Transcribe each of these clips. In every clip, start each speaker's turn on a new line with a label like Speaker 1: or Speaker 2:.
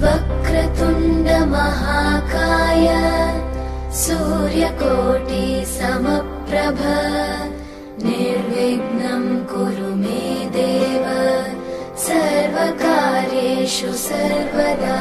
Speaker 1: वक्रतुण्ड महाकाय सूर्यकोटि समप्रभ निर्विघ्नं कुरु मे देव सर्वकार्येषु सर्वदा।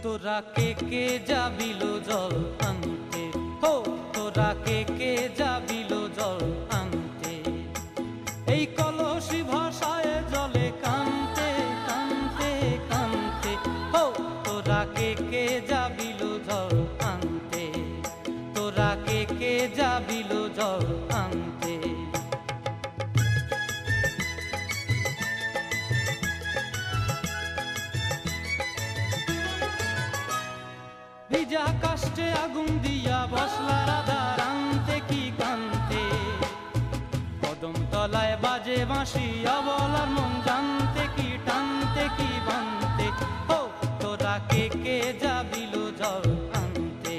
Speaker 2: তোরা কে যাবিল জল আনতে, হো তোরা কে যাবিল জল আনতে, এই কলসি ভাষায় জলে কানতে কানতে কানতে, হো তোরা কে যাবিল জল আনতে, তোরা কে যাবিল জল আনতে। ভিজা কাষ্টে আগুন দিয়া বসলা রাধা রান্তে কি কান্তে, কদম তলায় বাজে বাঁশি অবলার মন জানতে কি টানতে কি বানতে, হো তোরা কে যাবিল জল আনতে,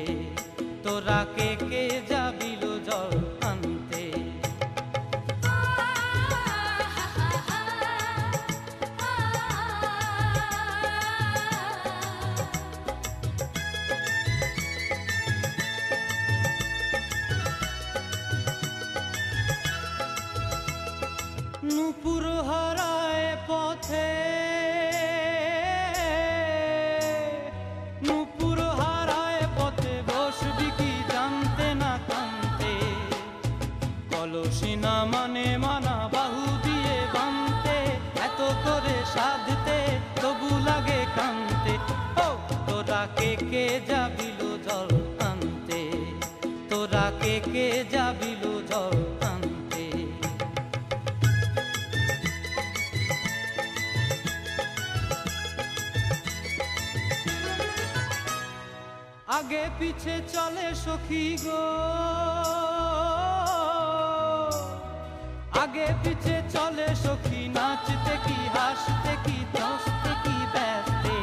Speaker 2: তোরা কে যাবিল জল আনতে। নূপুর হারায় পথে, নূপুর হারায় পথে বসবি কি জানতে না কানতে, কলসি না মানে মানা বাহু দিয়ে বানতে, এত করে সাধতে তবু লাগে কানতে, ও তোরা কে যাবিল জল আনতে, তোরা কে যাবিল জল আনতে। আগে পিছে চলে সখী গো, আগে পিছে চলে সখী, নাচতে কি হাসতে কি দোস্তে কি ব্যস্তে,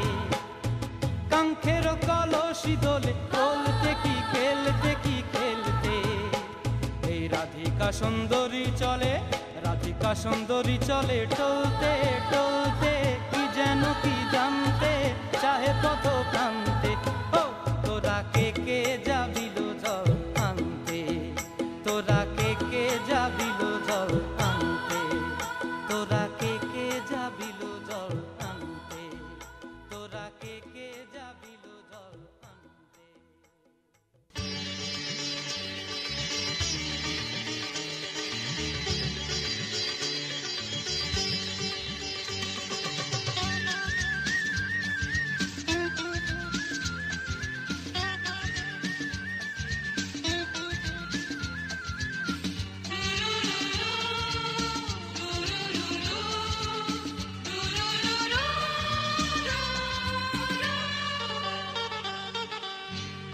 Speaker 2: কাঙ্ক্ষের কলসি দোলে বলতে কি খেলতে কি খেলতে, এই রাধিকা সুন্দরী চলে, রাধিকা সুন্দরী চলে টলতে টলতে, কি যেন কি জানতে চাহে পথ প্রান্তে, ও তোরা কে যাবিল জল আনতে, তোরা কে যাবিল জল আনতে, তোরা কে যাবিল জল আনতে, তোরা কে যাবিল জল আনতে।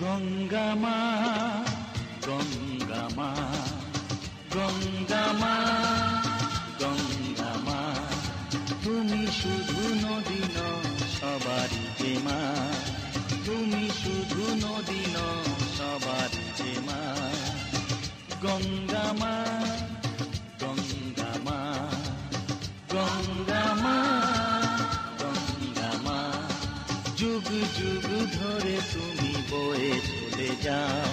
Speaker 3: গঙ্গা মা গঙ্গা মা গঙ্গা মা গঙ্গা মা, তুমি শুধু নদী ন সবারই যে মা, তুমি শুধু নদী ন সবারই যে মা। গঙ্গা মা গঙ্গা মা গঙ্গা মা গঙ্গা মা, যুগ যুগ ধরে তুমি বয়ে চলে যাও,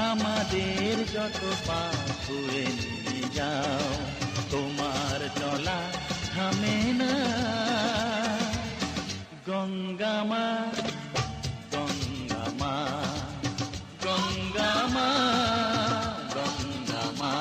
Speaker 3: আমাদের যত পাপ ছুঁয়ে নিয়ে যাও, তোমার চলা থামে না। গঙ্গা মা গঙ্গা মা গঙ্গা মা গঙ্গা মা।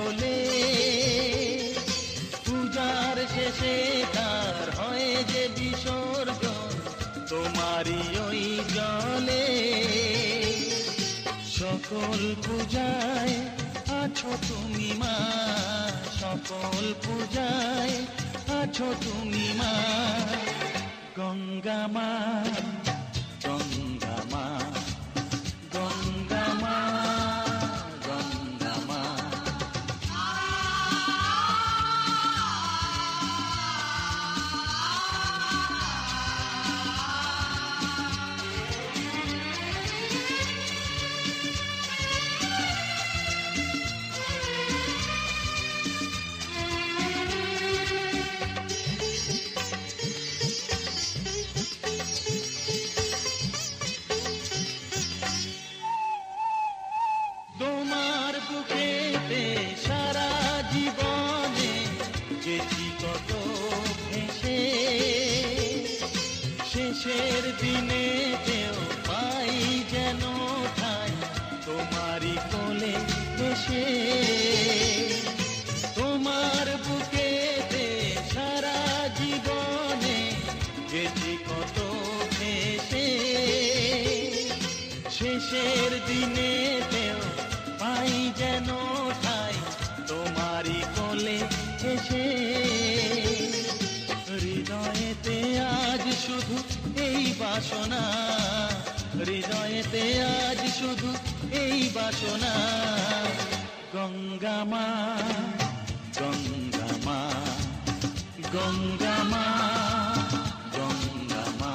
Speaker 3: জ্বলে, পূজার শেষে তার হয় যে বিসর্জন তোমারই ওই জলে। সকল পূজায় আছো তুমি মা, সকল পূজায় আছো তুমি মা, গঙ্গা মা, গঙ্গা মা, গঙ্গা মা, গঙ্গা মা। তোমার বুকেতে সারা জীবনে যেছি কত ভেসে, শেষের দিনেতেও পাই যেন ঠাই তোমারই কোলে এসে। তোমার বুকেতে সারা জীবনে যেছি কত ভেসে, শেষের দিনেতেও পাই যেন ঠাই তোমারই কোলে এসে। হৃদয়েতে আজ শুধু এই বাসনা, হৃদয়েতে আজ শুধু এই বাসনা, গঙ্গা মা, গঙ্গা মা, গঙ্গা মা, গঙ্গা মা।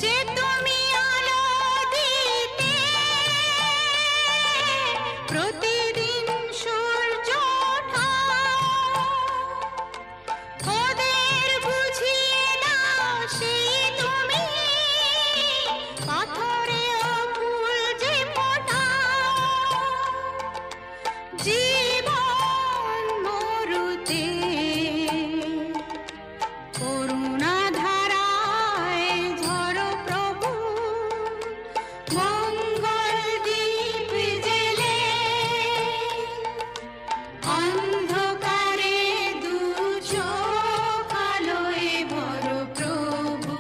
Speaker 4: যে তুমি আলো দিতে প্রতিদিন সূর্য ওঠা, ওদের বুঝিয়ে দাও সেই তুমি পাথরেও ফুল যে ফোটা। জীবন মরুতে করুণা ধারায় ঝরো প্রভু, মঙ্গল দীপ জেলে অন্ধকারে দু চোখ আলোয় ভরো প্রভু।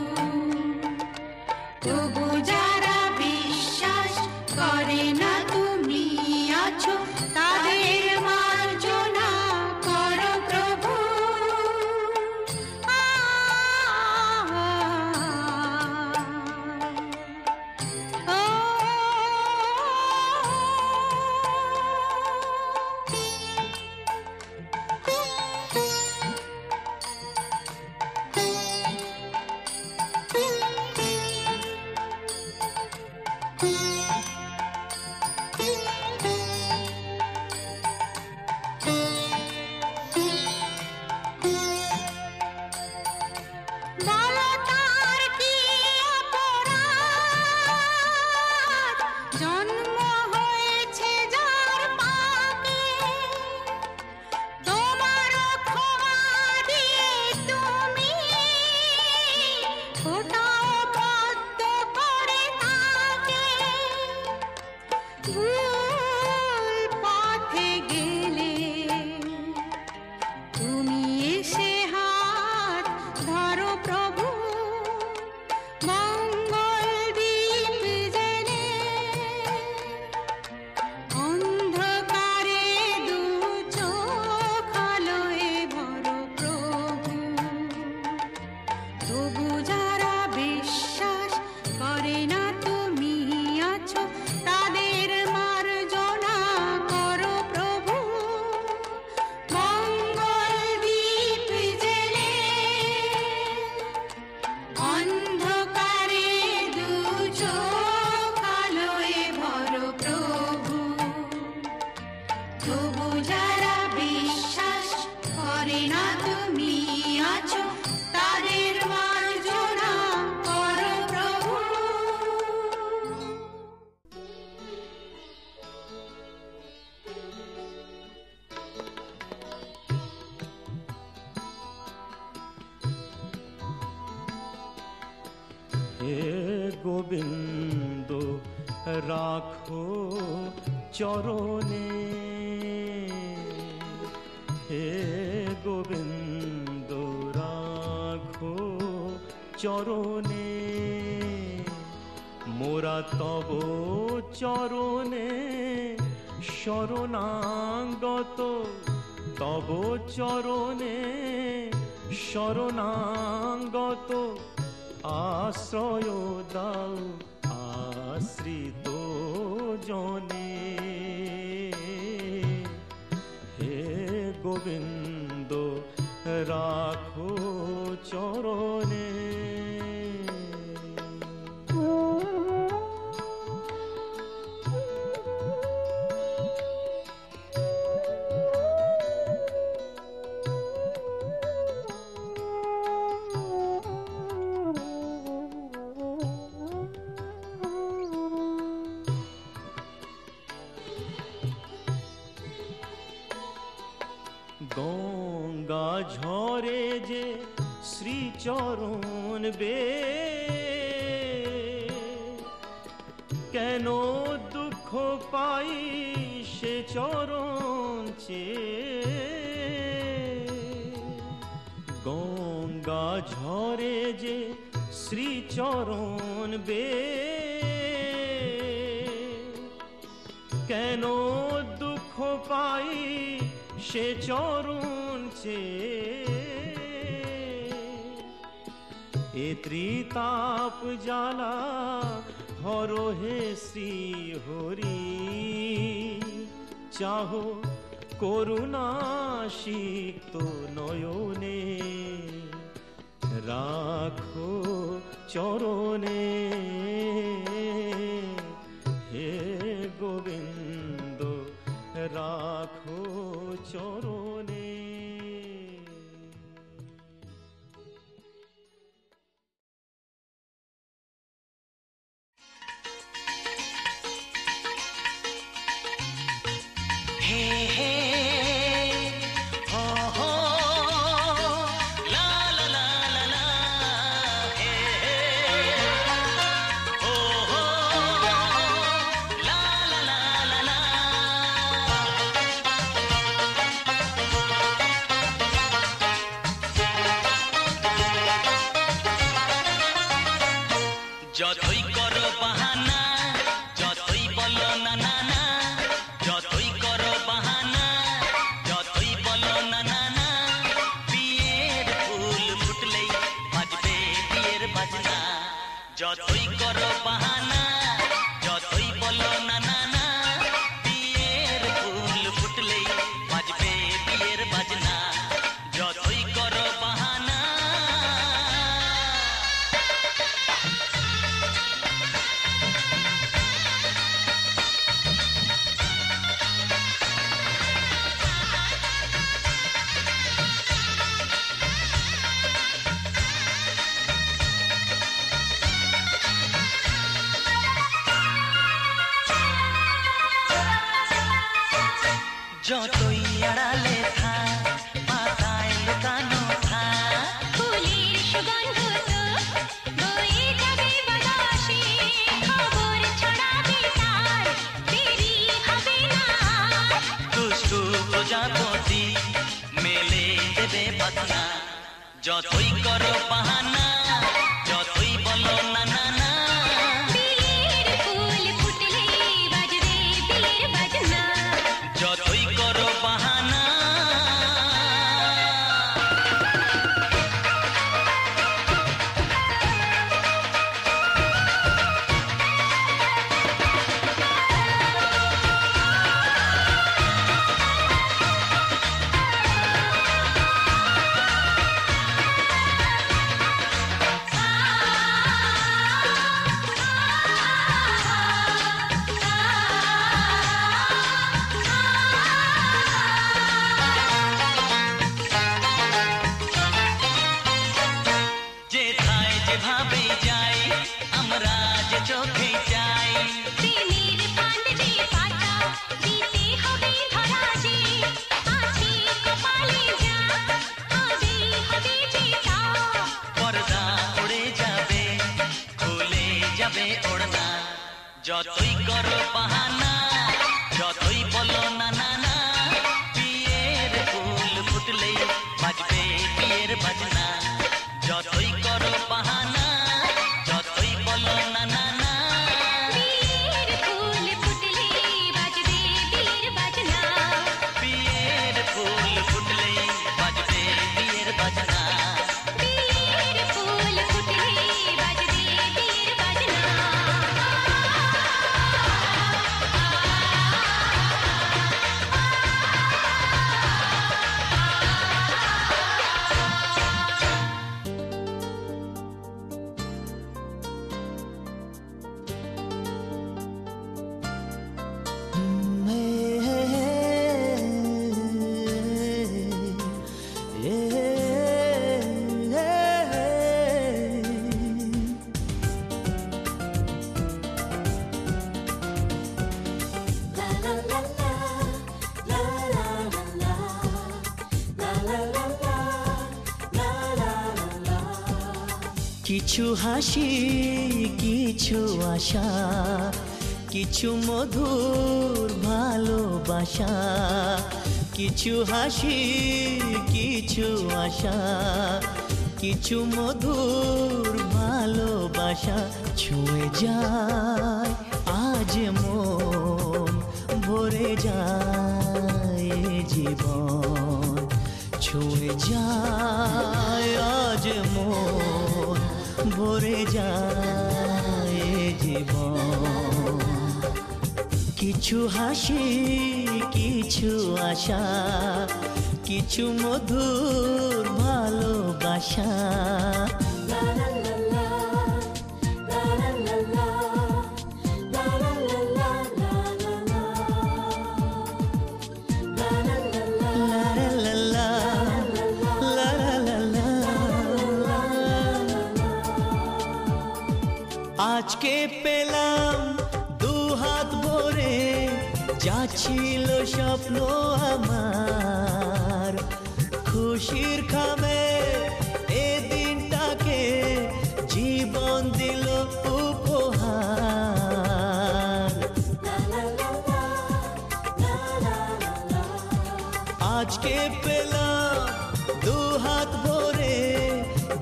Speaker 4: তবু যারা
Speaker 5: গোবিন্দ রাখো চরণে, হে গোবিন্দ রাখো চরণে, মোরা তব চরণে শরণাগত, তব চরণে শরণাগত, আশ্রয় দাও আশ্রিত জনে, হে গোবিন্দ রাখো চরণে। গঙ্গা ঝরে যে শ্রীচরণ বে, কেন দুঃখ পাই সে চরণ চেয়ে, গঙ্গা ঝরে যে শ্রীচরণ বে, কেন দুঃখ পাই সে চরণ চেয়ে, এ ত্রিতাপ জ্বালা হরো হে শ্রী হরি, চাহো করুণা সিক্ত নয়নে, রাখো চরণে, হে গোবিন্দ রাখো চরণে।
Speaker 3: হে হে হো হো লা লা লা লা লা, হে হে হো হো লা লা লা লা লা। যতই করো বাহানা, যতই বলো না না না, যতই করো বাহানা, যতই বলো না না না, বিয়ের ফুল ফুটলেই বাজবে বিয়ের বাজনা। যতই করো বাহানা, যতই বলো না না না, বিয়ের ফুল ফুটলেই বাজবে বিয়ের বাজনা। যতই করো বাহানা। যতই আড়ালে থাক পাতায় লুকানো থাক
Speaker 4: ফুলের সুগন্ধ তো বয়ে যাবে বাতাসে খবর ছড়াবে তার দেরি হবে না
Speaker 3: দুষ্টু প্রজাপতি মেলে দেবে পাতনা যতই করো বাহানা যতই বলো না না না
Speaker 4: বিয়ের ফুল ফুটলে বাজবে বিয়ের বাজনা
Speaker 3: যতই করো বাহানা যেথায় যেভাবে যাই আমরা যে চোখে যাই
Speaker 4: প্রেমের ফান্ড যে পাতা দিতে হবে ধরা যে আছে কপালে যা হবে হবে যেটা
Speaker 3: পর্দা উড়ে যাবে খুলে যাবে ওড়না যতই করো বাহানা যতই বলো না না না বিয়ের ফুল ফুটলেই বাজবে বিয়ের বাজনা যতই করো বাহানা যতই বলো না না না
Speaker 4: বিয়ের ফুল ফুটলে বাজবে বিয়ের বাজনা
Speaker 3: বিয়ের ফুল ফুটলেই বাজবে বিয়ের বাজনা
Speaker 4: বিয়ের ফুল ফুটলে বাজবে বিয়ের বাজনা
Speaker 5: কিছু হাসি কিছু আশা কিছু মধুর ভালোবাসা কিছু হাসি কিছু আশা কিছু মধুর ভালোবাসা ছুঁয়ে যায় আজ মন ভরে যায় জীবন ছুঁয়ে যায় আজ মন ভরে যায় জীবন কিছু হাসি কিছু আশা কিছু মধুর ভালোবাসা আজকে পেলাম দু হাত ভরে যা ছিল স্বপ্ন আমার খুশির খামে এ দিনটাকে জীবন দিল উপহার আজকে পেলাম দু হাত ভরে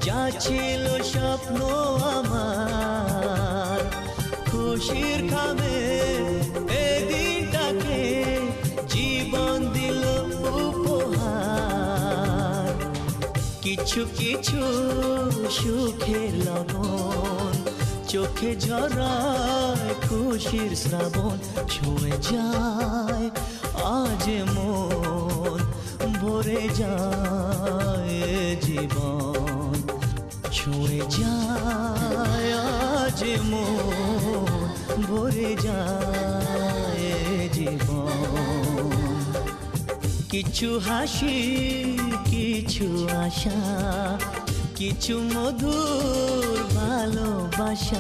Speaker 5: যা ছিল স্বপ্ন আমার খুশির খামে এ দিনটাকে জীবন দিল উপহার কিছু কিছু সুখের লবণ চোখে ঝরায় খুশির শ্রাবণ ছুঁয়ে যায় আজ মন ভরে যায় জীবন ছুঁয়ে যায় আজ মন ভরে যায় জীবন কিছু হাসি কিছু আশা কিছু মধুর ভালোবাসা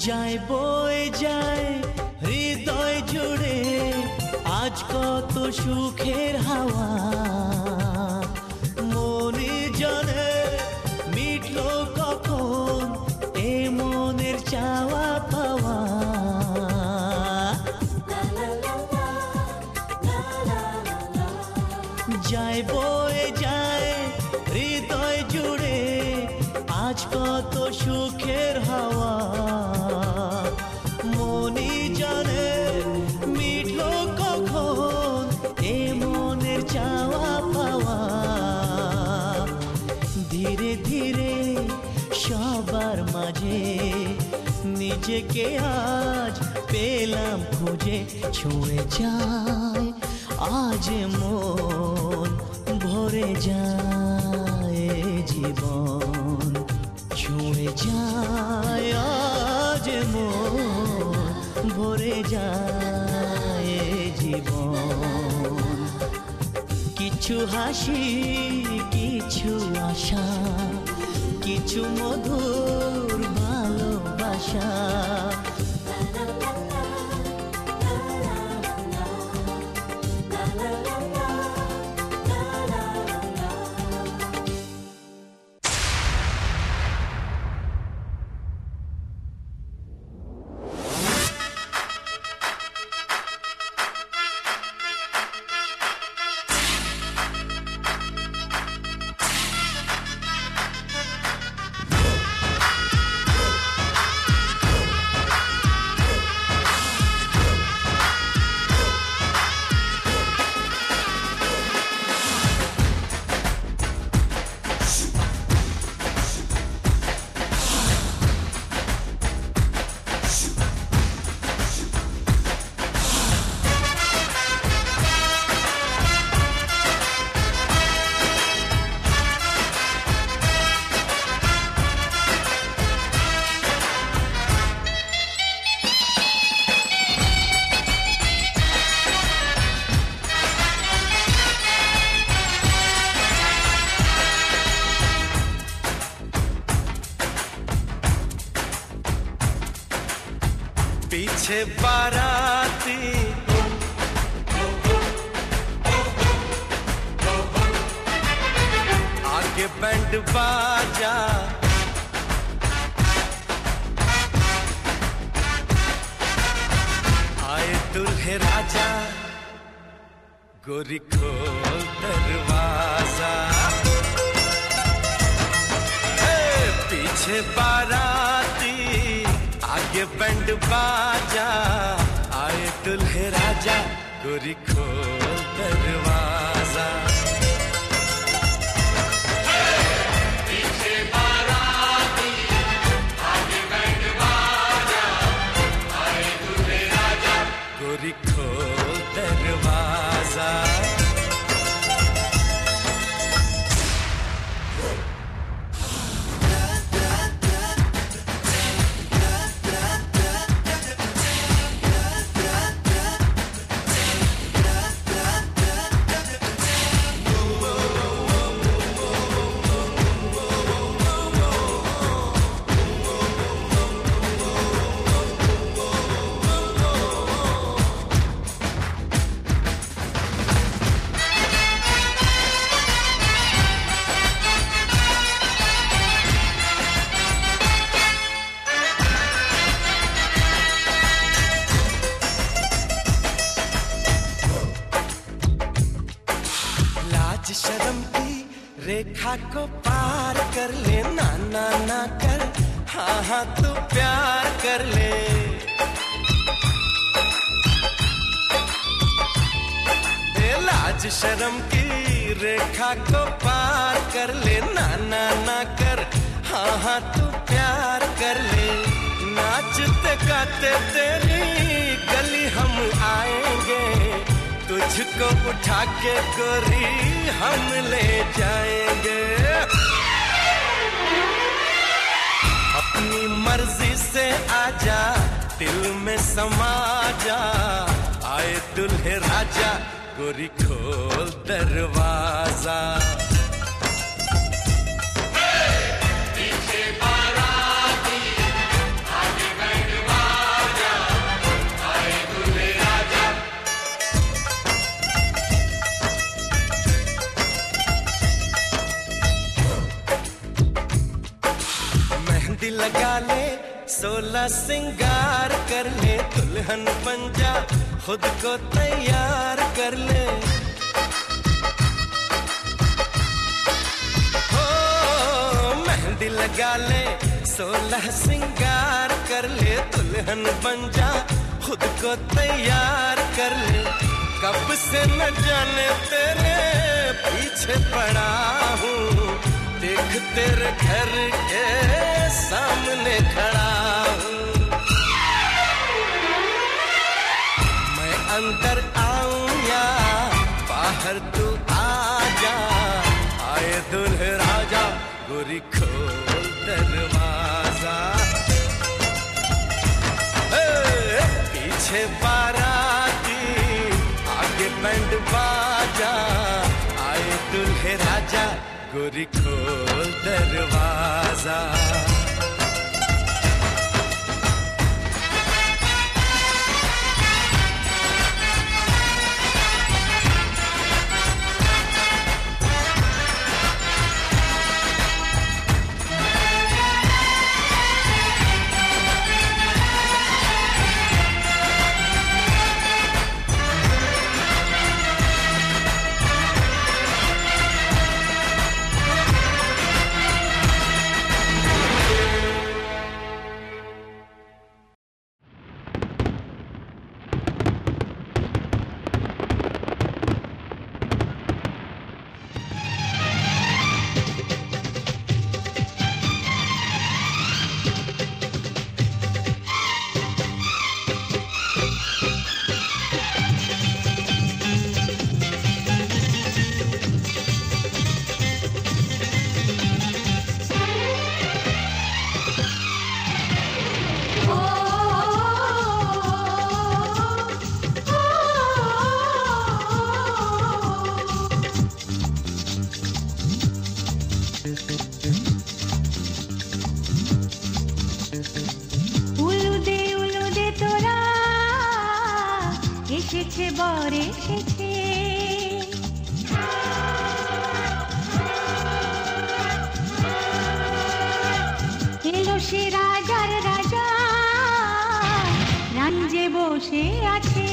Speaker 5: যায় বয়ে যায় হৃদয় জুড়ে আজ কত সুখের হাওয়া মনে জানে মিটলো কখন এ মনের চাওয়া পাওয়া যায় বয়ে যায় হৃদয় জুড়ে আজ কত সুখের হাওয়া মনি জানে মিটলো কখন এ মনের চাওয়া পাওয়া ধীরে ধীরে সবার মাঝে নিজেকে আজ পেলাম খুঁজে ছুঁয়ে যায় আজ মন ভরে যায় জীবন ছুঁয়ে যায় আজ মন ভরে যায় জীবন কিছু হাসি কিছু আশা কিছু মধুর ভালোবাসা
Speaker 6: पीछे बाराती आगे बैंड बाजा आए दुल्हे राजा गोरी खोल दरवाजा पीछे बाराती आगे बैंड बाजा आए दुल्हे राजा गोरी खोल दरवाजा पीछे बाराती आगे बैंड बाजा आए दुल्हे राजा गोरी खोल दरवाजा शर्म की रेखा को पार कर ले ना ना ना कर हाँ हाँ तू प्यार कर ले लाज शर्म की रेखा को पार कर ले ना ना ना कर हाँ हाँ तू प्यार कर ले नाचते गाते तेरी गली हम आएंगे तुझको उठा के गोरी हम ले जाएंगे अपनी मर्जी से आजा दिल में समा जा आए दुल्हे राजा गोरी खोल दरवाजा पीछे बाराती आगे 16 सिंगार कर ले, दुल्हन बन जा खुद को तैयार कर ले। हो मेहंदी लगा ले, 16 सिंगार कर ले, दुल्हन बन जा खुद को तैयार कर ले। कब से न जाने तेरे पीछे पड़ा हूँ, देख तेरे घर के सामने खड़ा हूँ। मैं अंदर आऊं या बाहर तू आ जा, आए दुल्हे राजा गोरी खोल दरवाजा। पीछे बाराती आगे बैंड बाजा, आए दुल्हे राजा गोरी खोल दरवाजा।
Speaker 4: এসেছে বর এসেছে, এলো সে রাজার রাজা, রানী যে বসে আছে।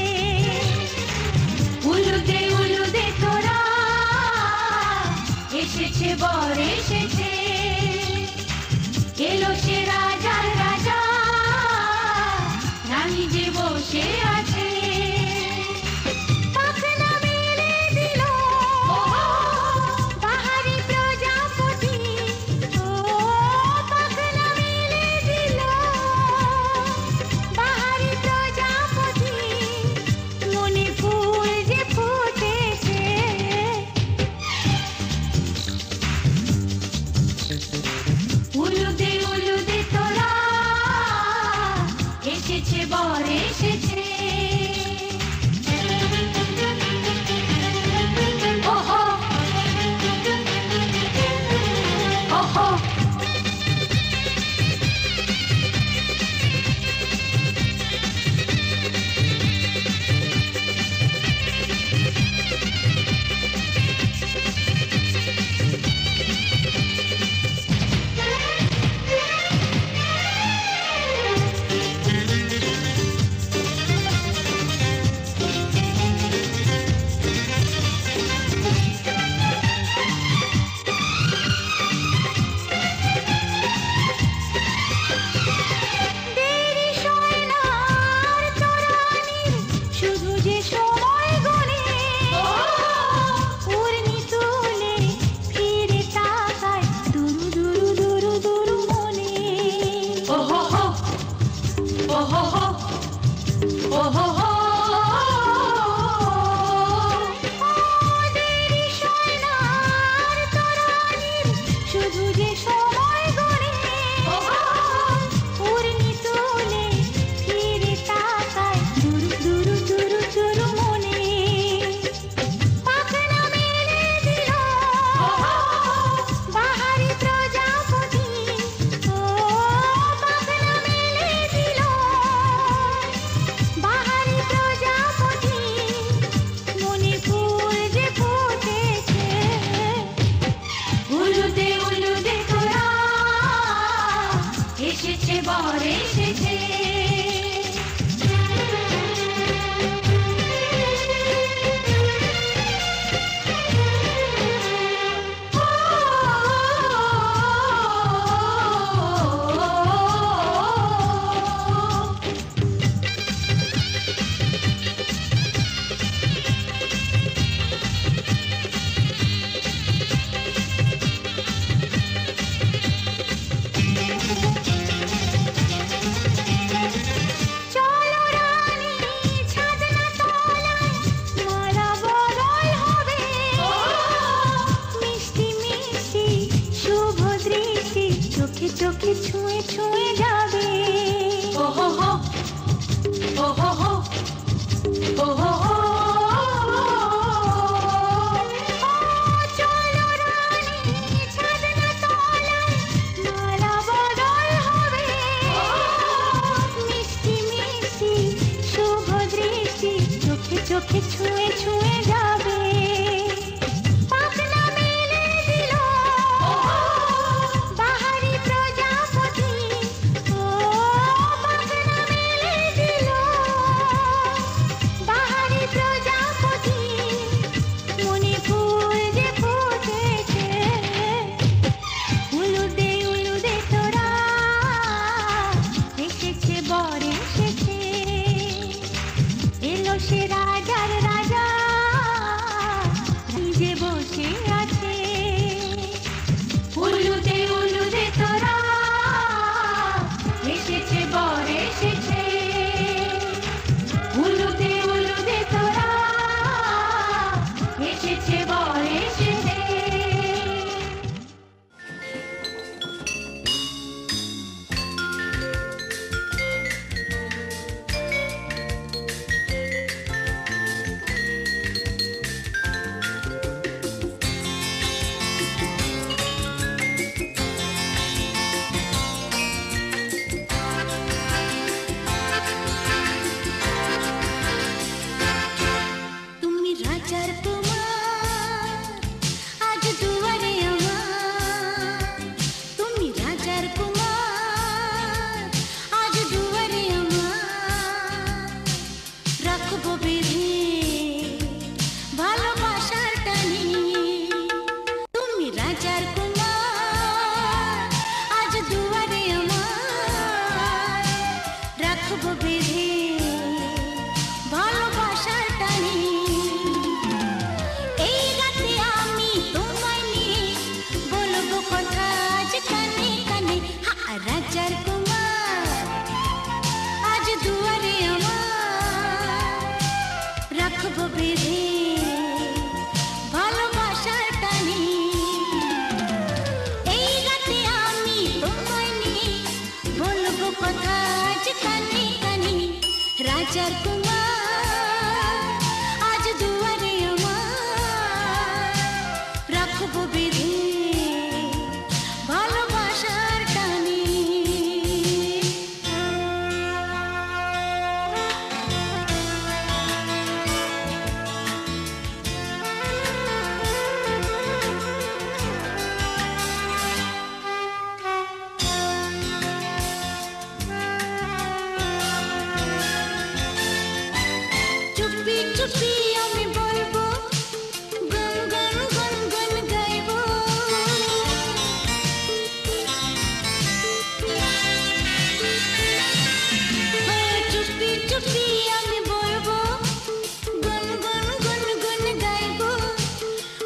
Speaker 4: উলুদে তোরা, এসেছে বর এসেছে, এলো সে রাজার রাজা, রানী যে বসে আছে। উলুদে তোরা, এসেছে বর এসেছে। ওহো ওহো, বাহারি চলো রানী ছাদনা তলায় মালা বদল হবে মিষ্টি মিষ্টি শুভ দৃষ্টি চোখে চোখে ছুঁয়ে ছুঁয়ে যাবে পাখনা মেলে দিল বাহারি প্রজাপতি ও পাখনা মেলে দিল বাহারি প্রজাপতি মনে ফুল যে ফুটেছে উলুদে তোরা এসেছে বর এসেছে এলো সে রাজার রাজা নিজে বসে আছে উলুদে তোরা এসেছে বর এসেছে উলুদে তোরা এসেছে বর এসেছে তুমি রাজার কুমার আজ দুয়ারে আমার তুমি রাজার কুমার আজ দুয়ারে আমার রাখবো বেঁধে ভালোবাসার টানি তুমি রাজার কুমার আজ দুয়ারে আমার রাখবো বেঁধে ভালোবাসার টানি এই রাতে আমি তোমায় নিয়ে বলবো কথা আজ কানে কানে রাজার কুমার আজ দুয়ারে আমার রাখবো বেঁধে ভালোবাসার টানি এই রাতে আমি তোমায় নিয়ে বলবো কথা আজ কানে কানে রাজার কুমার আজ দুয়ারে আমার রাখবো বেঁধে ভালোবাসার টানি চুপি চুপি আমি বলবো গুন গুন গুন গুন গাইবো চুপি চুপি আমি বলবো গুন গুন গুন গুন গাইবো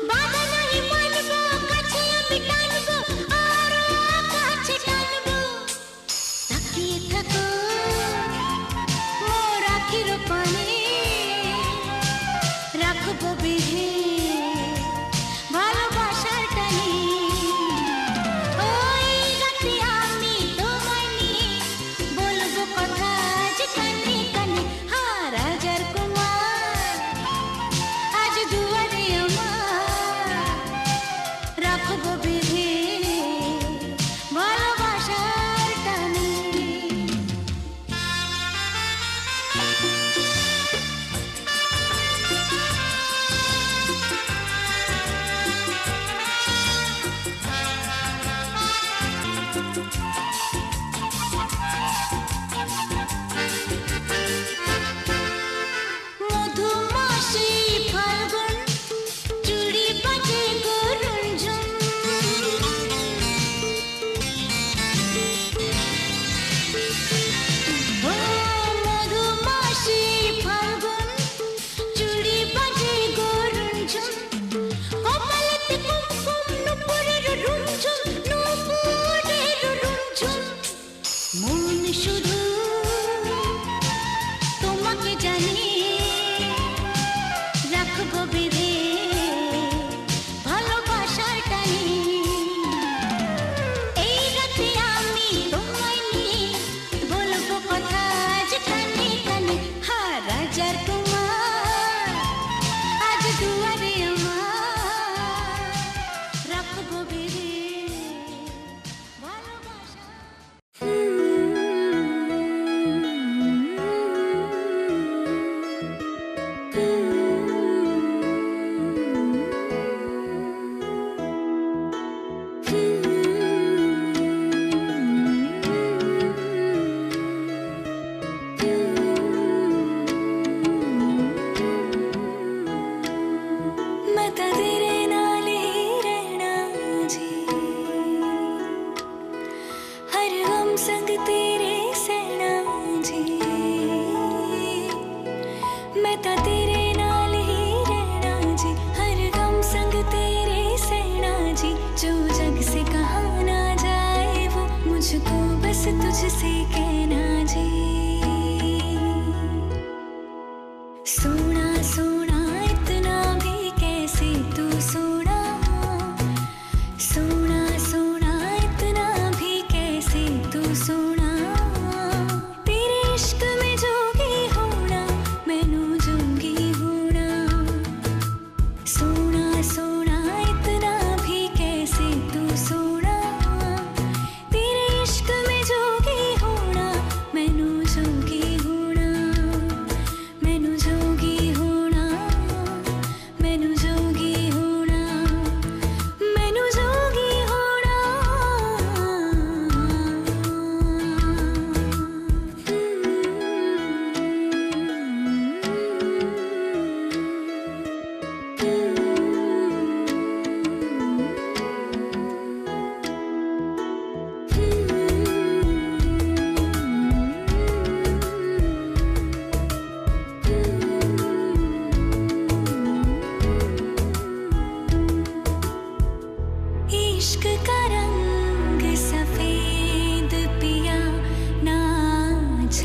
Speaker 4: বাধা নাই মানবো কাছে আমি টানবো আরো কাছে টানবো তাকিয়ে থাকো মোর আখির পানে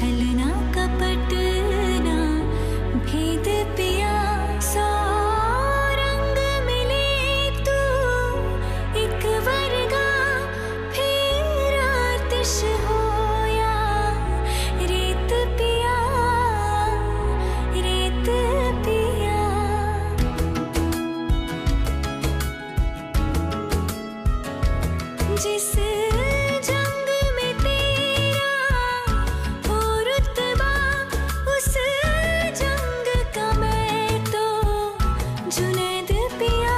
Speaker 4: छलना कपट ना भेद पिया सौ रंग मिले तू एक वर्गा फिर आतिश होया रेत पिया रेत पिया जिस जंग में तेरा हो रुतबा उस जंग का मैं तो जुनैद पिया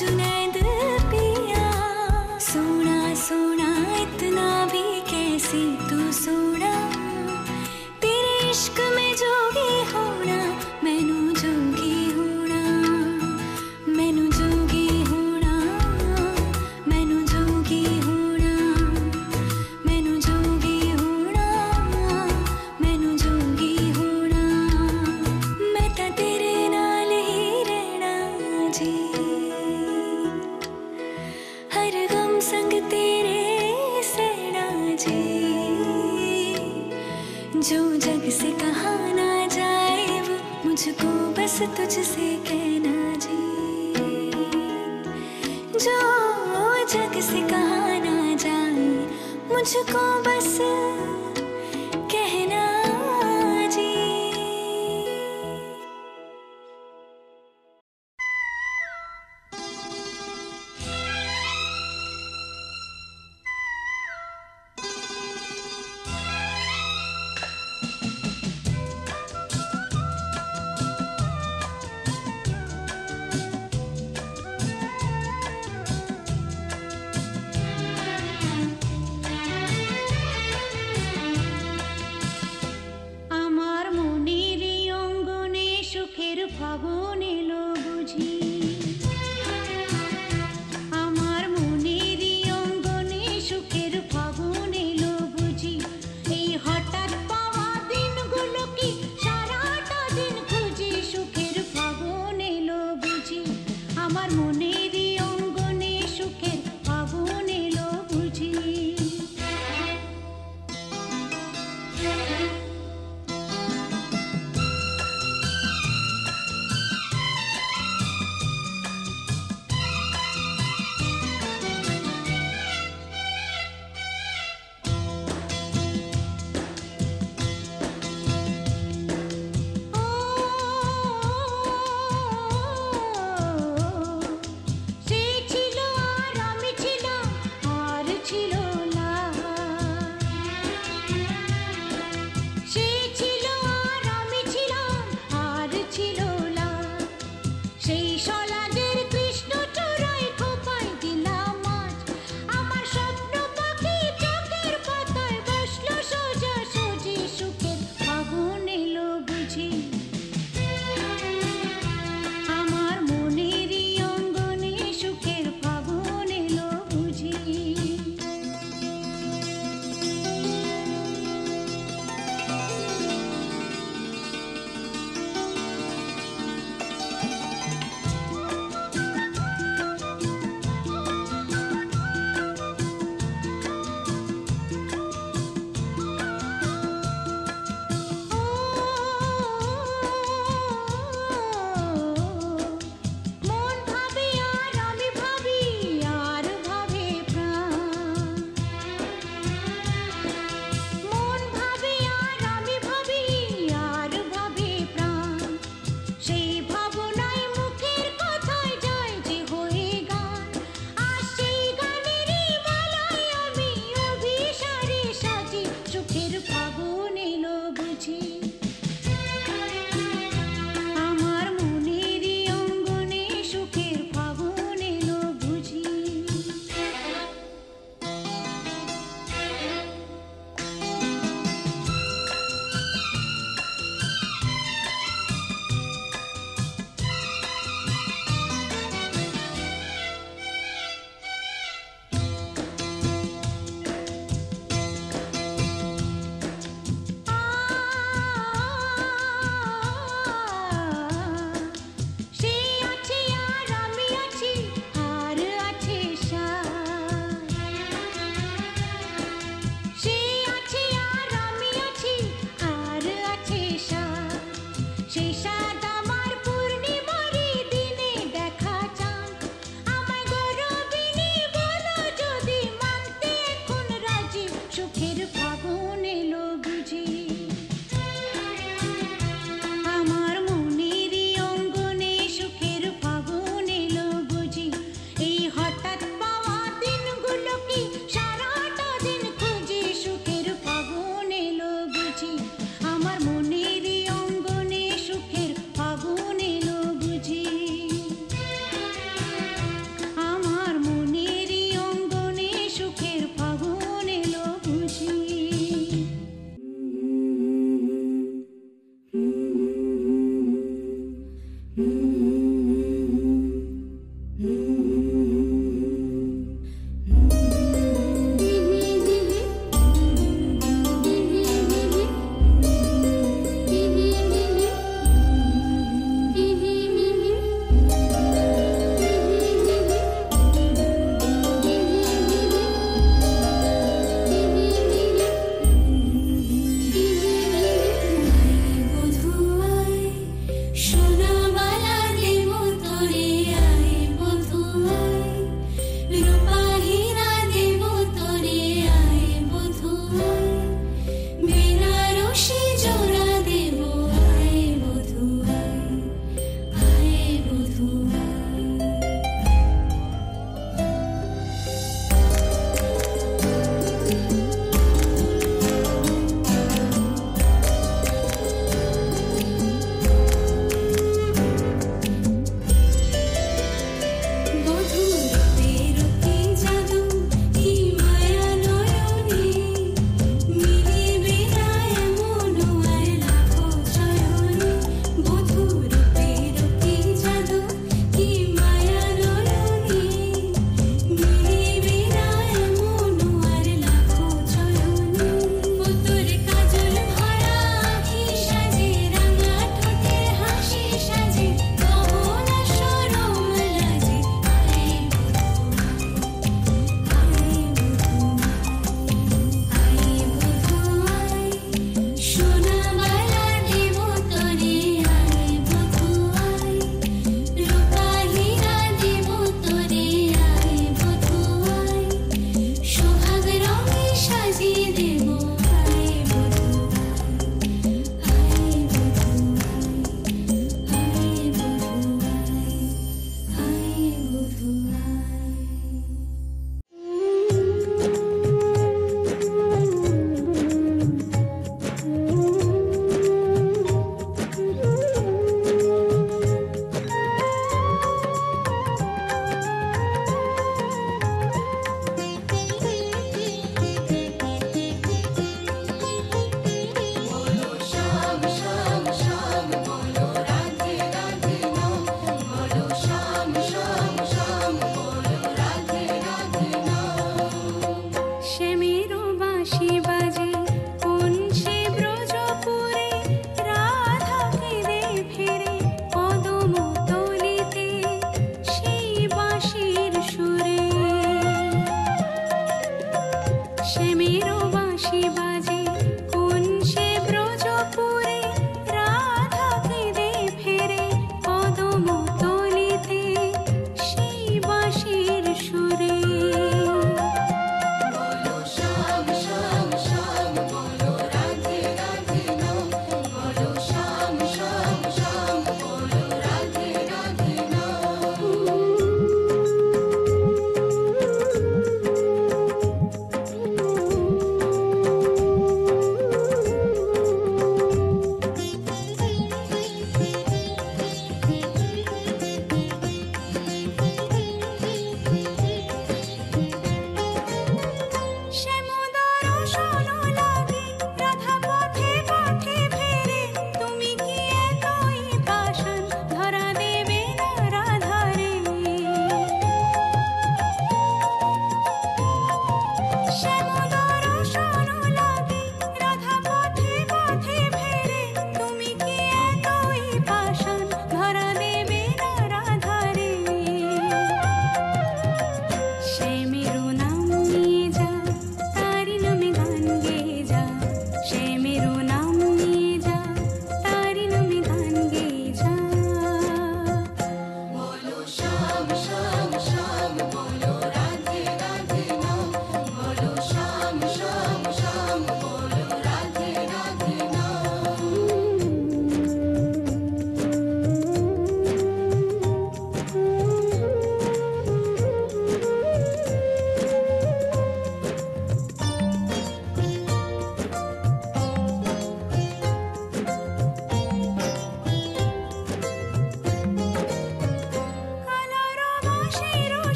Speaker 4: जुनैद पिया सोना सोना इतना भी कैसे तू सोना तेरे इश्क में जोगी होना मैनू जोगी होना मैनू जोगी होना मैनू जोगी होना मैनू जोगी होना मैनू जोगी होना मैं तां तेरे नाल ही रहना जी हर गम संग तेरे सहना जी जो जग से कहा ना जाए वो मुझको बस तुझसे कहना जी जो जग से कहा ना जाए मुझको बस कहना जी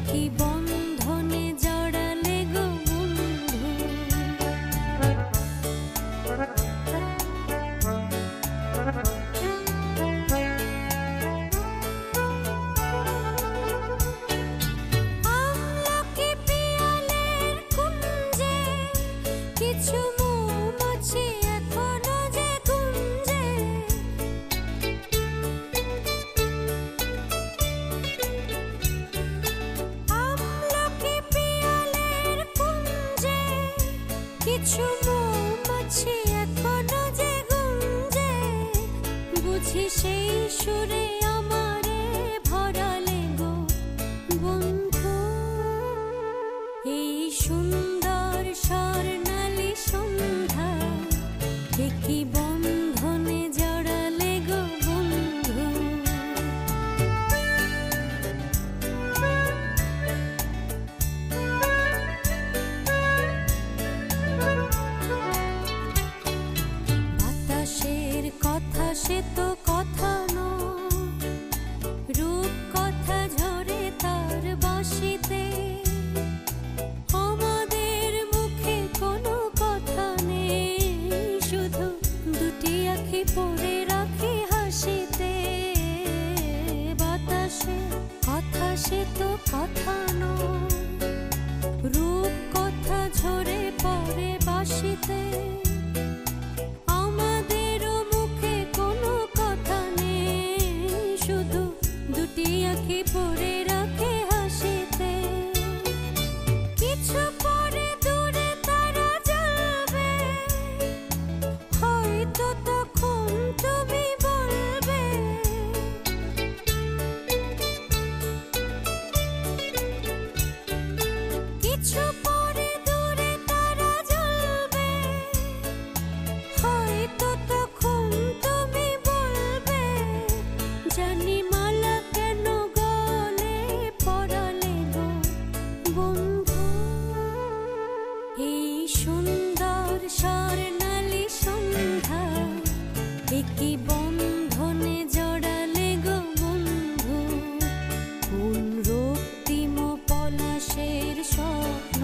Speaker 4: কি বন্ধনে জড়ালে গো বন্ধু। আমলকি পিয়ালের কুঞ্জে কিছু মৌমাছি এখনো যে গুঞ্জে। আমলকি পিয়ালের কুঞ্জে কিছু মৌমাছি এখনো যে গুঞ্জে। বুঝি সেই সুরে আমারে ভরালে গো বন্ধু। এই সুন্দর স্বর্ণালী সন্ধ্যা কি বন্ধনে জড়ালে গো বন্ধু। বাতাসের কথা সে তো কথা নয়, রূপ কথা ঝরে তার বাঁশিতে। আমাদের মুখে কোনো কথা নেই, শুধু দুটি আঁখি পড়ে রাখি হাসিতে। বাতাসের কথা সে তো কথা নয়, রূপ কথা ঝরে পড়ে বাঁশিতে। আমাদেরও মুখে কোনো কথা নেই, শুধু দুটি আঁখি পড়ে রাখে হাসিতে। কিছু পরে দূরে তারা জ্বলবে, হয়তো তখন তুমি বলবে কিছু পরে দূরে তারা জ্বলবে, হয়তো তখন তুমি বলবে জানি মালা কেন গলে পড়ালে গো বন্ধু। এই সুন্দর স্বর্ণালী সন্ধ্যা কি বন্ধনে জড়ালে গো বন্ধু। কোন রক্তিম পলাশের স্বপ্ন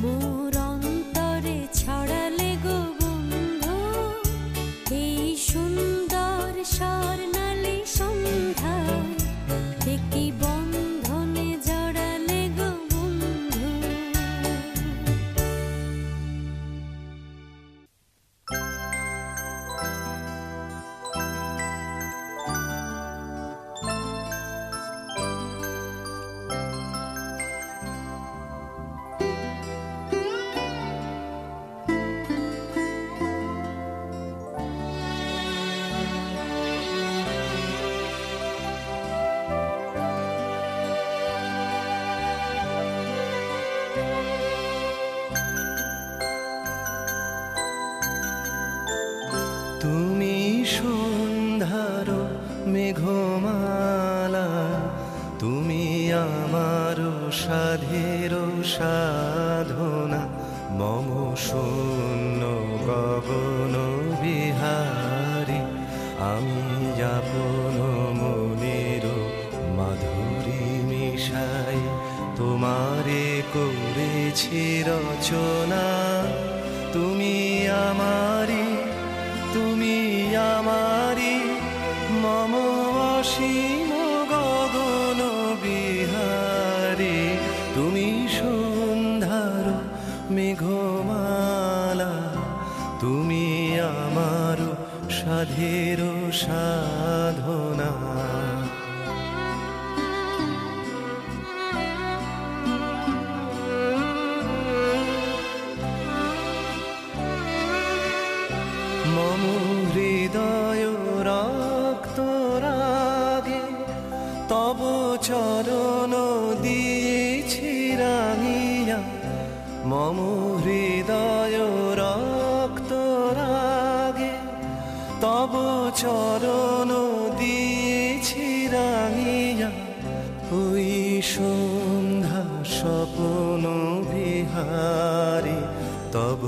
Speaker 4: মোর অন্তরে ছড়ালে গো বন্ধু। এই সুন্দর স্বর্ণালী সন্ধ্যা কি বন্ধনে জড়ালে গো বন্ধু।
Speaker 6: তুমি সন্ধ্যার মেঘমালা, তুমি আমার সাধের সাধনা। মম শূন্য গগন বিহারী, আমি আপন মনের মাধুরী মিশাই তোমারে করেছি রচনা। তুমি আমারি, তুমি আমারি, মম অসীম গগন বিহারী। তুমি সন্ধ্যার মেঘমালা, তুমি আমার সাধের সাধনা। মম হৃদয় রক্ত রাগে তব চরণ দিয়েছি রাঙিয়া। মম হৃদয় রক্ত রাগে তব চরণ দিয়েছি রাঙিয়া। ওই সন্ধ্যা স্বপ্ন বিহারী, তব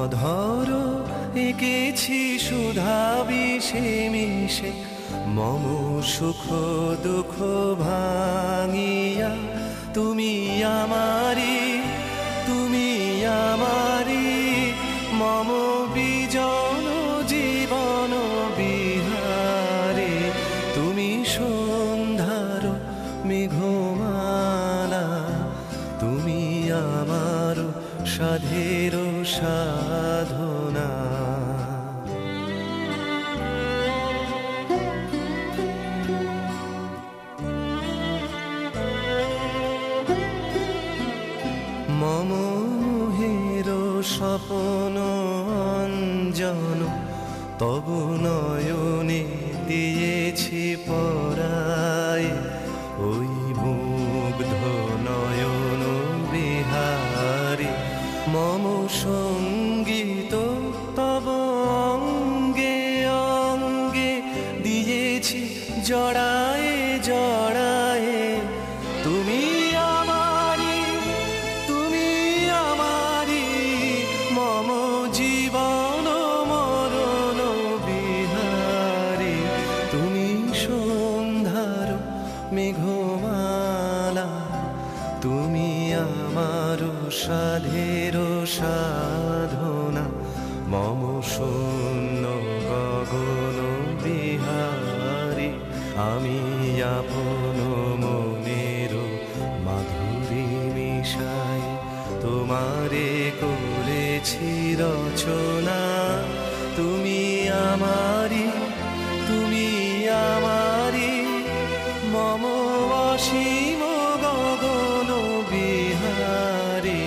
Speaker 6: অধর এঁকেছি সুধা বিষে মিশে। মম সুখ দুঃখ ভাঙিয়া সাধের সাধনা। মম মোহের স্বপন অঞ্জন তব নয়নে দিয়েছি পরায়, ওই মুগ্ধ নয়ন বিহারী মম সঙ্গীত তব অঙ্গে অঙ্গে দিয়েছি জড়ায়ে জড়ায়ে। তুমি আমারি, তুমি আমারি মম জীবন মরণ বিহারী। তুমি সন্ধ্যার মেঘমালা, তুমি আমার সাধের সাধনা। মম শূন্য গগন বিহারী, আমি আপন মনের মাধুরী মিশাই তোমারে করেছি রচনা। তুমি আমারি, তুমি আমারি মম অসীম গগন বিহারী।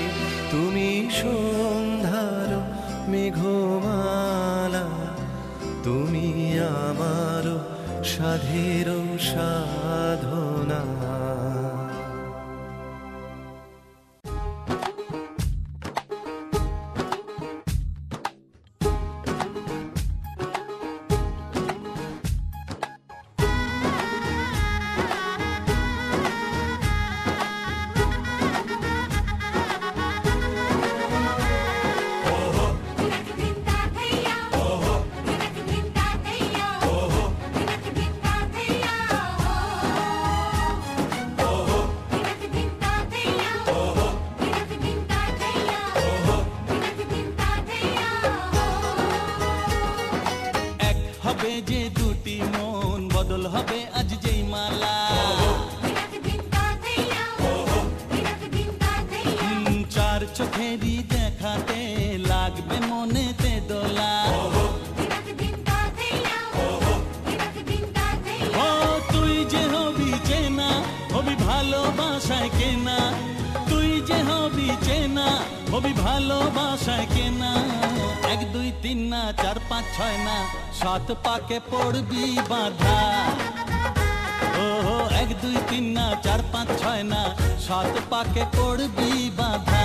Speaker 6: তুমি সন্ধ্যার মেঘমালা, তুমি আমার সাধের সাধনা।
Speaker 2: চোখেরই দেখাতে লাগবে মনেতে দোলা। ও তুই যে হবি চেনা, হবি ভালোবাসায় কেনা। তুই যে হবি চেনা, হবি ভালোবাসায় কেনা। 1 2 3 না 4 5 6 না 7 পাকে পড়বি বাধা। ও 1 2 3 না 4 5 6 না 7 পাকে পড়বি বাধা।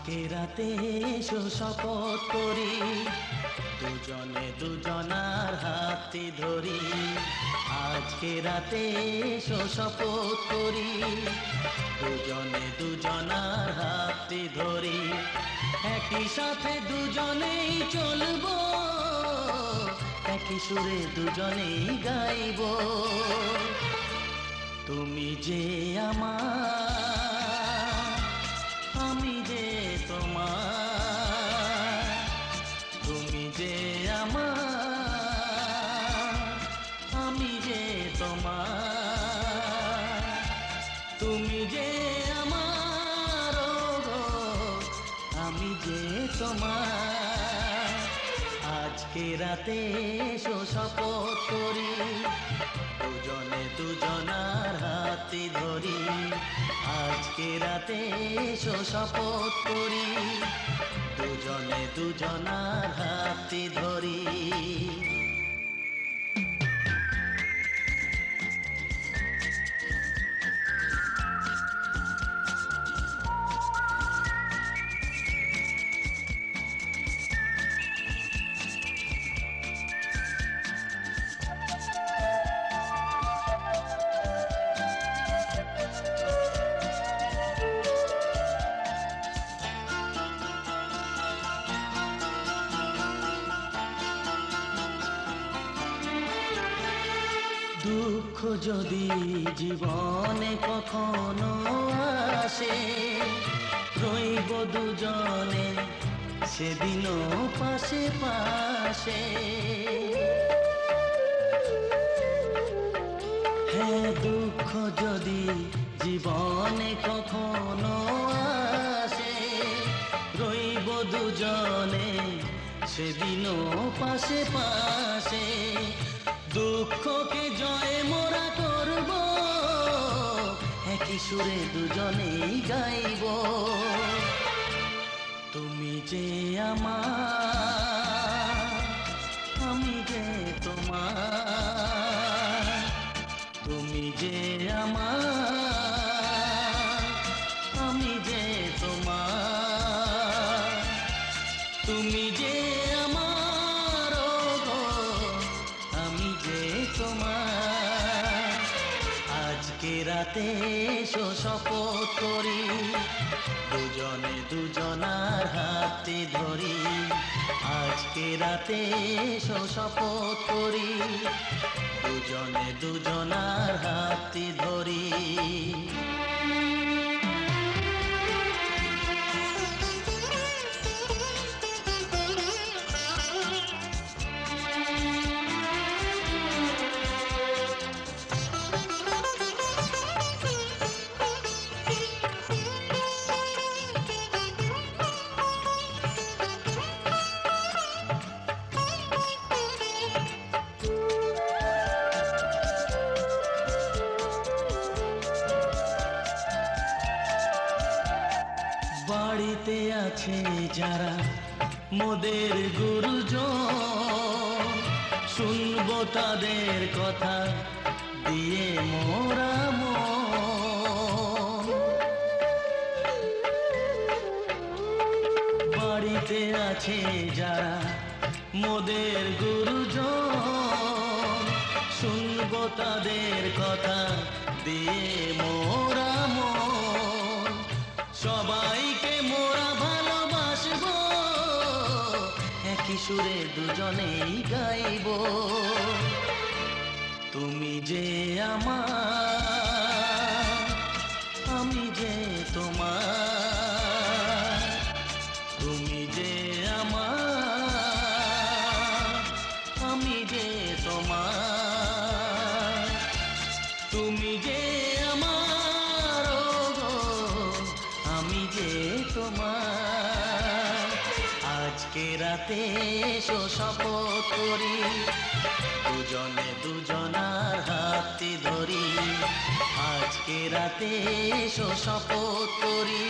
Speaker 5: আজকে রাতে এসো শপথ করি, দুজনে দুজনার হাতটি ধরি। আজকে রাতে এসো শপথ করি, দুজনে দুজনার হাতটি ধরি। একই সাথে দুজনেই চলবো, একই সুরে দুজনেই গাইব। তুমি যে আমার, আমি যে তোমার। তুমি যে আমার, আমি যে তোমার। তুমি যে আমার, গো আমি যে তোমার। আজকে রাতে এসো শপথ করি, দুজনে দুজনার হাতটি ধরি। আজকে রাতে এসো শপথ করি, দুজনে দুজনার হাতটি ধরি। দুঃখ যদি জীবনে কখনো আসে, রইব দুজনে সেদিনও পাশে পাশে। হ্যাঁ, দুঃখ যদি জীবনে কখনো আসে, রইব দুজনে সেদিনও পাশে পাশে। দুঃখকে জয় মোরা করব, একই সুরে দুজনেই গাইব। তুমি যে আমার, আমি যে তোমার। তুমি যে আমার, আমি যে তোমার। তুমি যে আমার, গো আমি যে তোমার। আজকে রাতে এসো শপথ করি, দুজনে দুজনার হাতটি ধরি। আজকে রাতে এসো শপথ করি, দুজনে দুজনার হাতটি ধরি। বাড়িতে আছে যারা মোদের গুরুজন, শুনবো তাদের কথা দিয়ে মোরা মন। বাড়িতে আছে যারা মোদের গুরুজন, শুনবো তাদের কথা দিয়ে মোরা মন। সবাইকে মোরা ভালোবাসবো, একই সুরে দুজনেই গাইব। তুমি যে আমার, আমি যে তোমার। তুমি যে আমার, আমি যে তোমার। তুমি যে আমার, গো আমি যে তোমার। আজকে রাতে এসো শপথ করি, দুজনে দুজনার হাতটি ধরি। আজকে রাতে এসো শপথ করি,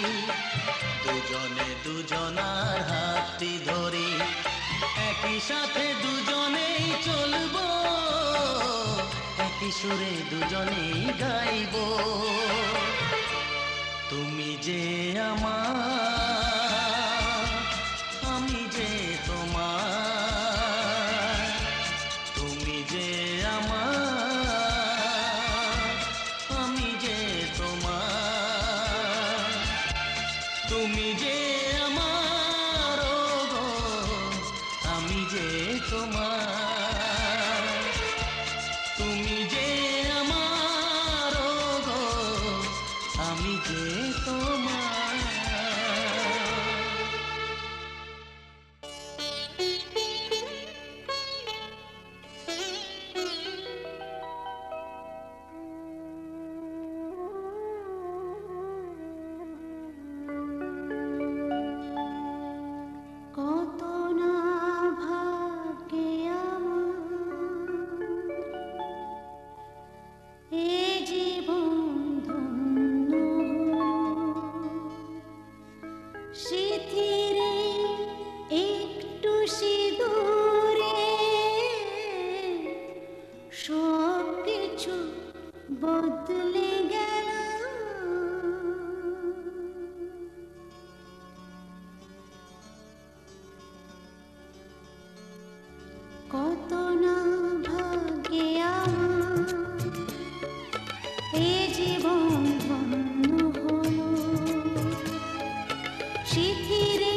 Speaker 5: দুজনে দুজনার হাতটি ধরি। একই সাথে দুজনেই চলবো, একই সুরে দুজনেই গাইব। তুমি যে আমার, তুমি যে আমার গো, আমি যে তোমার, তুমি যে আমার গো, আমি যে তোমার।
Speaker 7: কত না ভাগ্যে আমার এ জীবন ধন্য স্মৃতিরে একটু সিঁদুরে সব কিছু বদলে গেল। কত না ভাগ্যে আমার এ জীবন ধন্য হলো স্মৃতিরে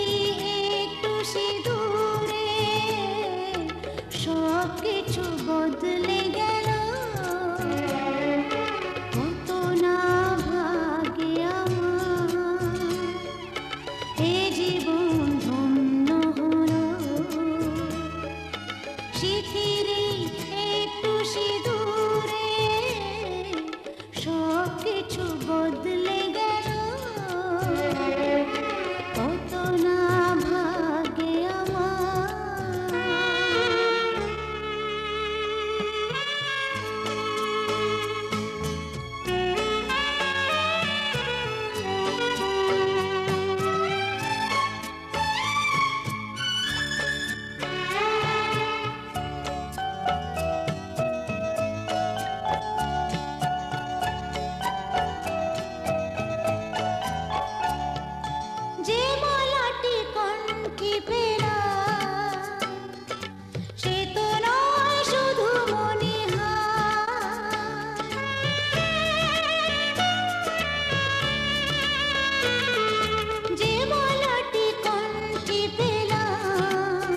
Speaker 7: একটু সিঁদুরে সব কিছু বদলে গেল। কত না ভাগ্যে আমার এ জীবন ধন্য হলো স্মৃতিরে একটু সিঁদুরে সব কিছু বদলে গেল। কত না ভাগ্যে আমার। যে মালাটি কণ্ঠে পেলাম সে তো নয় শুধু মনিহার। যে মালাটি কণ্ঠে পেলাম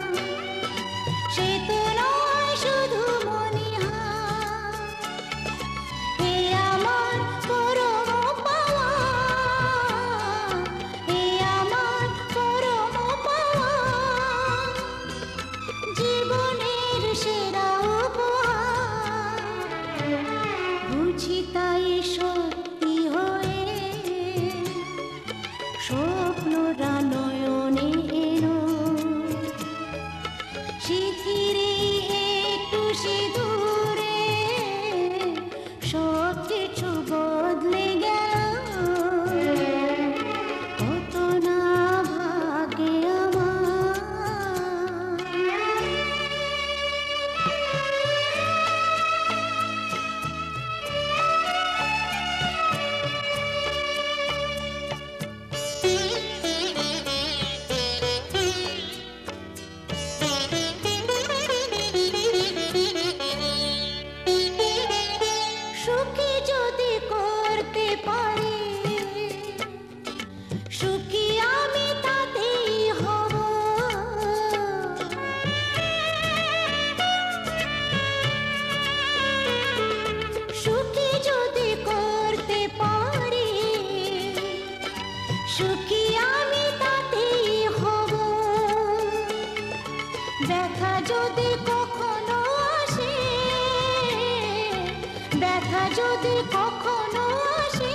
Speaker 7: সে তো নয় শুধু মনিহার। এ আমার পরম পাওয়া, এ আমার পরম পাওয়া, জীবনের সেরা উপহার। বুঝি তাই সত্যি হয়ে স্বপ্নরা নয়নে এলো স্মৃতিরে একটু সিঁদুরে সব কিছু বদলে গেল। কত না ভাগ্যে আমার। সুখী যদি করতে পারি সুখী আমি তাতেই হব। সুখী যদি করতে পারি সুখী আমি তাতেই হব। ব্যথা যদি কখনো আসে, ব্যথা যদি কখনো আসে,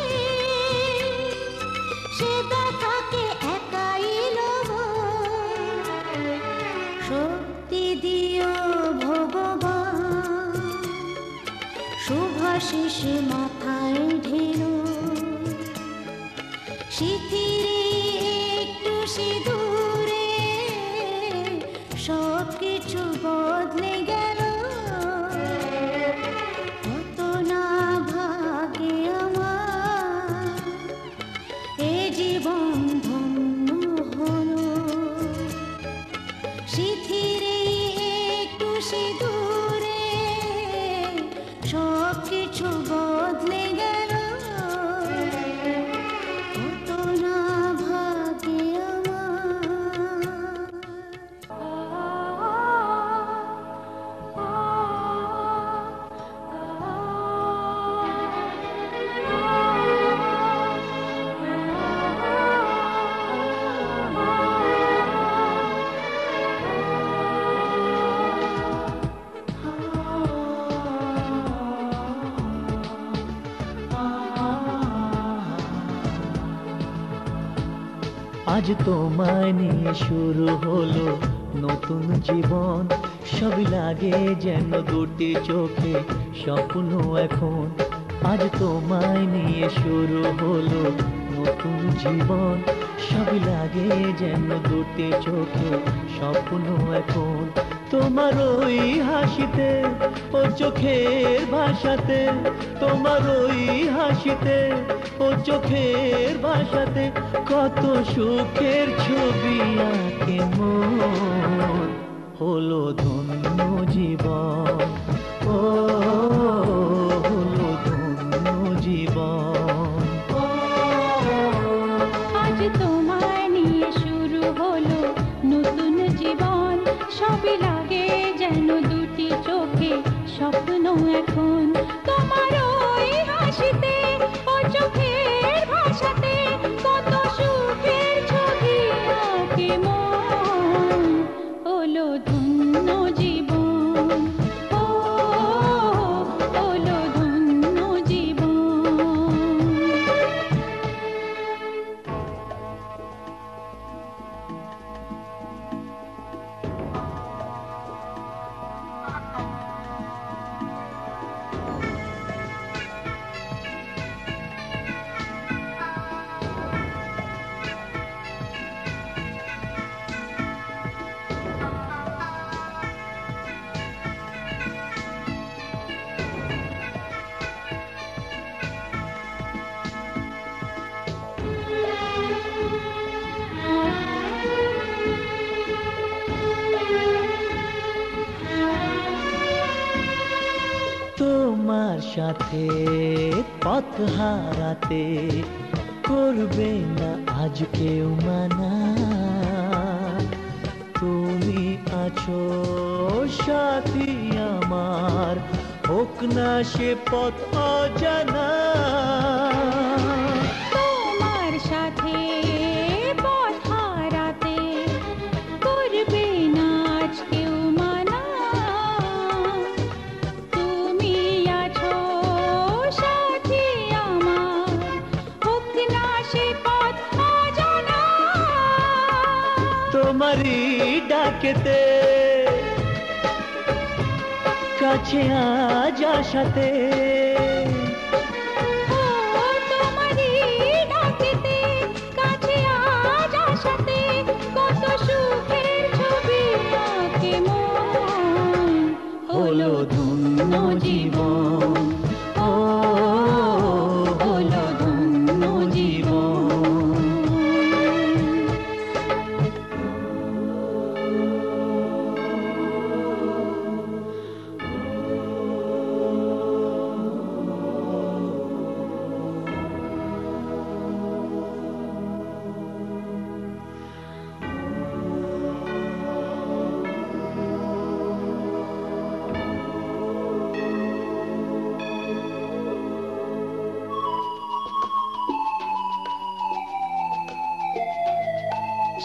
Speaker 7: সে ব্যথাকে একাই লব। শক্তি দিও ভগবান, শুভাশিস মাথায় ঢেলো স্মৃতিরে একটু সিঁদুরে সব কিছু বদলে গেল। কত না ভাগ্যে আমার এ জীবন ধন্য হলো স্মৃতিরে একটু সিঁদুরে সব কিছু বদলে গেল। কত না ভাগ্যে
Speaker 5: আজ তোমায় নিয়ে শুরু হলো নতুন জীবন, সবই লাগে যেন দুটি চোখে স্বপ্ন এখন। আজ তোমায় নিয়ে শুরু হলো নতুন জীবন, সবই লাগে যেন দুটি চোখে স্বপ্ন এখন। তোমার ওই হাসিতে ও চোখের ভাষাতে, তোমার ওই হাসিতে ও চোখের ভাষাতে কত সুখের ছবি আঁকে মন। হলো ধন্য জীবন, ও হলো ধন্য জীবন।
Speaker 7: আজ তোমায় নিয়ে শুরু হলো নতুন জীবন, সবই লাগে যেন দুটি চোখে স্বপ্ন এখন। তোমার ওই হাসিতে ও চোখের ভাষাতে কত সুখের ছবি আঁকে মন। হলো ধন্য জীবন, ও হলো ধন্য জীবন।
Speaker 5: তোমার সাথে পথ হারাতে করবে না আজ কেউ মানা। তুমি আছো সাথী আমার, হোক না সে পথ অজানা।
Speaker 7: তোমার সাথে পথ হারাতে করবে না আজ কেউ মানা। তুমি আছো সাথী আমার, হোক না সে পথ অজানা।
Speaker 5: তোমারই ডাকেতে কাছে আজ আসাতে,
Speaker 7: ও তোমারই ডাকেতে কাছে আজ আসাতে কত সুখের ছবি আঁকে মন।
Speaker 5: হলো ধন্য জীবন, ও হলো ধন্য জীবন।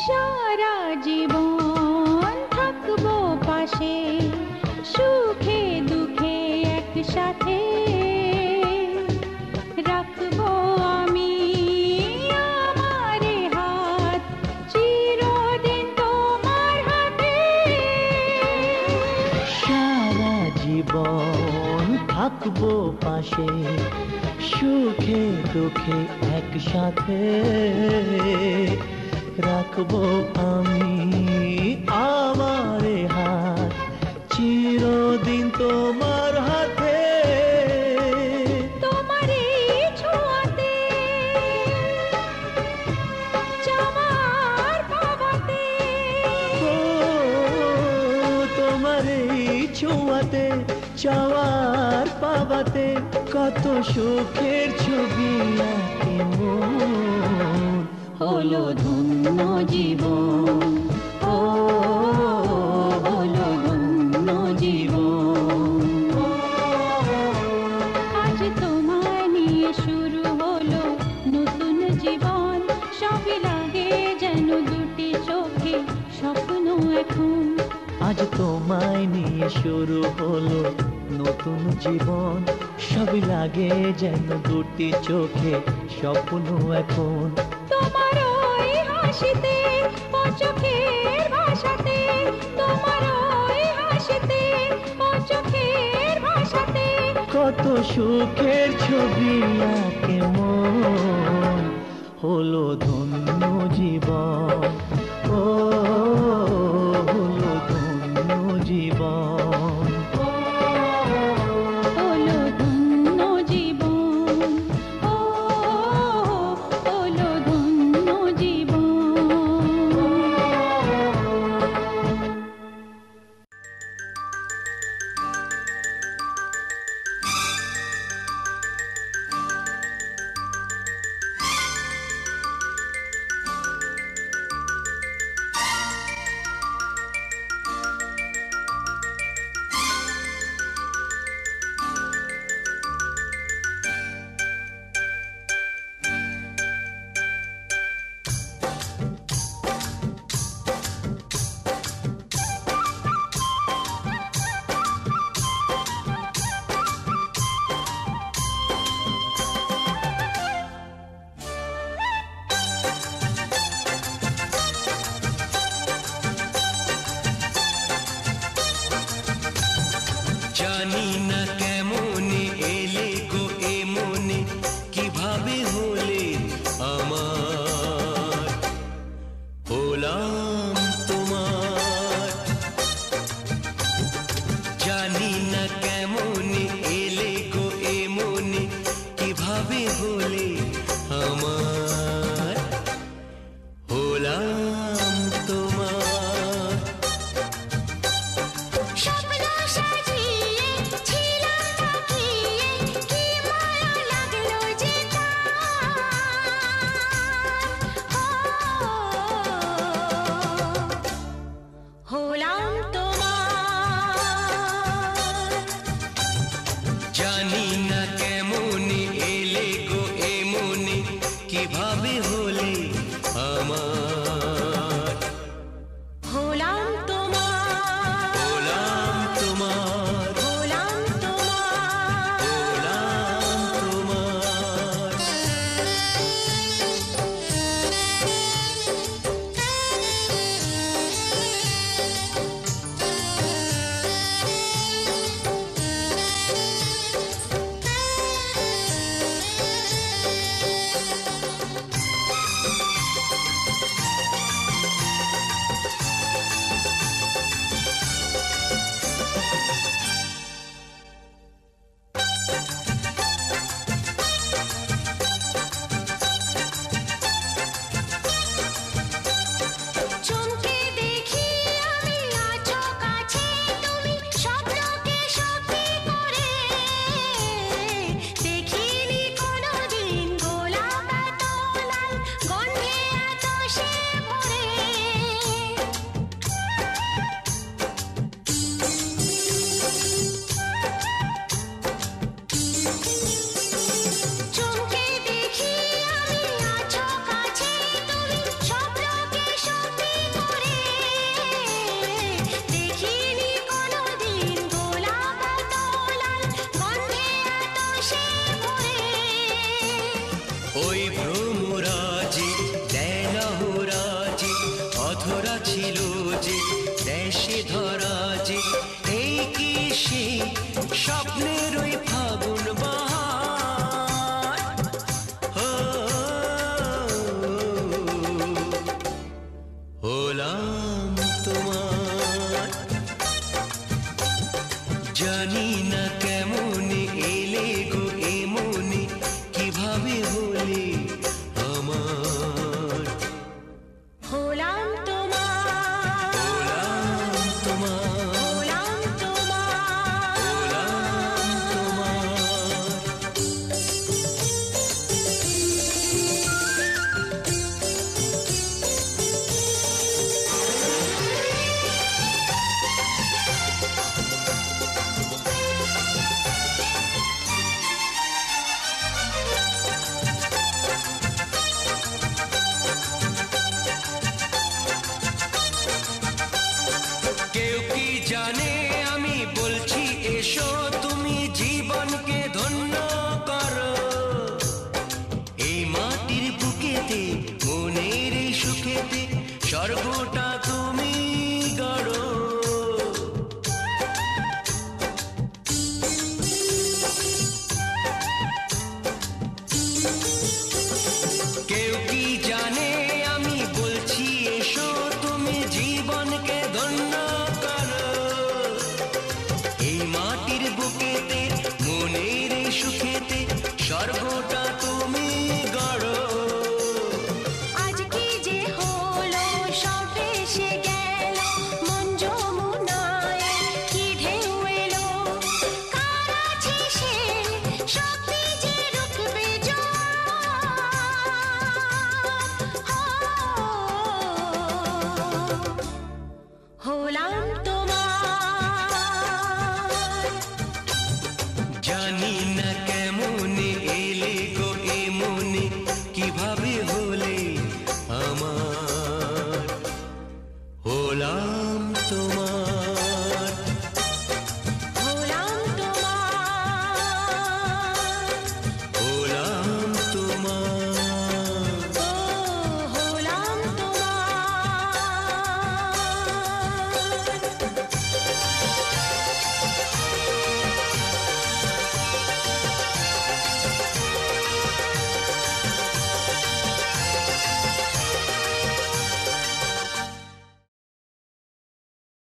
Speaker 7: সারা জীবন থাকবো পাশে, সুখে দুঃখে একসাথে রাখবো আমি আমার হাত, চিরদিন তোমার হাতে।
Speaker 5: সারা জীবন থাকবো পাশে, সুখে দুঃখে একসাথে রাখবো আমি আমার হাত, চিরদিন তোমার হাতে।
Speaker 7: তোমার এই ছোঁয়াতে চাওয়ার পাওয়াতে,
Speaker 5: ও তোমার এই ছোঁয়াতে চাওয়ার পাওয়াতে কত সুখের ছবি আঁকে মন। হলো ধন্য জীবন, ও হলো ধন্য জীবন।
Speaker 7: আজ তোমায় নিয়ে শুরু হলো নতুন জীবন, সবই লাগে যেন দুটি চোখে স্বপ্ন এখন।
Speaker 5: আজ তোমায় নিয়ে শুরু হলো নতুন জীবন, সবই লাগে যেন দুটি চোখে স্বপ্ন এখন।
Speaker 7: তোমার ওই হাসিতে ও চোখের ভাষাতে, তোমার ওই হাসিতে ও চোখের ভাষাতে
Speaker 5: কত সুখের ছবি আঁকে মন, হলো ধন্য জীবন, ও হলো ধন্য জীবন,
Speaker 7: হলো ধন্য জীবন, ও হলো ধন্য জীবন।
Speaker 6: জানি না কেমনে এলে গো এ মনে, কিভাবে হলে আমার, হলাম তোমার। জানি না কেমনে এলে গো এ মনে, কিভাবে হলে আমার, হলাম তোমার।
Speaker 4: স্বপ্ন সাজিয়ে ছিলাম তাকিয়ে, কি মায়া লাগলো যে তার, হলাম তোমার।
Speaker 6: জানি না কেমনে এলে গো এ মনে, কিভাবে হলে আমার,
Speaker 4: হলাম তোমার,
Speaker 6: হলাম তোমার,
Speaker 4: হলাম তোমার।
Speaker 6: হলাম তোমার।
Speaker 4: চমকে দেখি আমি আছো কাছে তুমি, স্বপ্নকে সত্যি করে দেখিনি কোনোদিন, গোলাপ এত লাল গন্ধে এত সে ভরে। চমকে দেখি আমি আছো কাছে তুমি, স্বপ্নকে সত্যি করে দেখিনি কোনোদিন, গোলাপ এত লাল গন্ধে এত সে ভরে।
Speaker 6: ওই